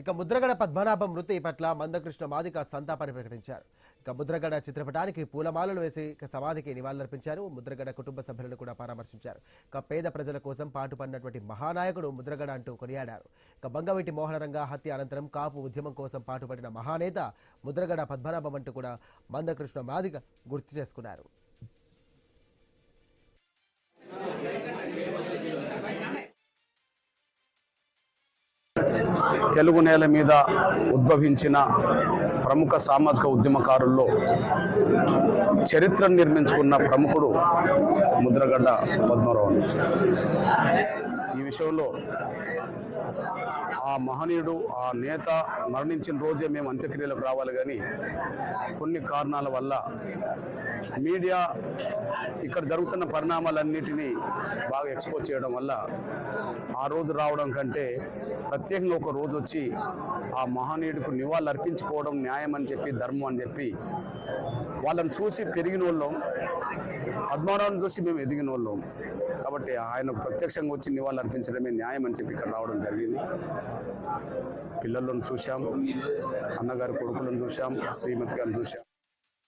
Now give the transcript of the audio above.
ఇక ముద్రగడ పద్మనాభం మృతి పట్ల మందకృష్ణ మాదిగ సంతాపాన్ని ప్రకటించారు. ఇక ముద్రగడ చిత్రపటానికి పూలమాలలు వేసి సమాధికి నివాళులర్పించారు. ముద్రగడ కుటుంబ సభ్యులను కూడా పరామర్శించారు. ఇక పేద ప్రజల కోసం పాటుపడినటువంటి మహానాయకుడు ముద్రగడ అంటూ కొనియాడారు. ఇక బంగవీటి మోహనరంగ హత్య అనంతరం కాపు ఉద్యమం కోసం పాటుపడిన మహానేత ముద్రగడ పద్మనాభం అంటూ కూడా మందకృష్ణ మాదిగ గుర్తు చేసుకున్నారు. తెలుగు నేల మీద ఉద్భవించిన ప్రముఖ సామాజిక ఉద్యమకారుల్లో చరిత్రను నిర్మించుకున్న ప్రముఖుడు ముద్రగడ పద్మనాభం. ఈ విషయంలో ఆ మహనీయుడు, ఆ నేత మరణించిన రోజే మేము అంత్యక్రియలకు రావాలి, కానీ కొన్ని కారణాల వల్ల మీడియా ఇక్కడ జరుగుతున్న పరిణామాలన్నిటినీ బాగా ఎక్స్పోజ్ చేయడం వల్ల ఆ రోజు రావడం కంటే ప్రత్యేకంగా ఒక రోజు వచ్చి ఆ మహనీయుడికి నివాళులు అర్పించుకోవడం న్యాయం అని చెప్పి, ధర్మం అని చెప్పి, వాళ్ళని చూసి పెరిగిన వాళ్ళం, పద్మనాభం చూసి మేము ఎదిగిన వాళ్ళం కాబట్టి ఆయనకు ప్రత్యక్షంగా వచ్చి నివాళులు అర్పించడమే న్యాయం అని చెప్పి ఇక్కడ రావడం జరిగింది. పిల్లలను చూశాం, అన్నగారి కొడుకులను చూశాం, శ్రీమతి గారిని చూశాం.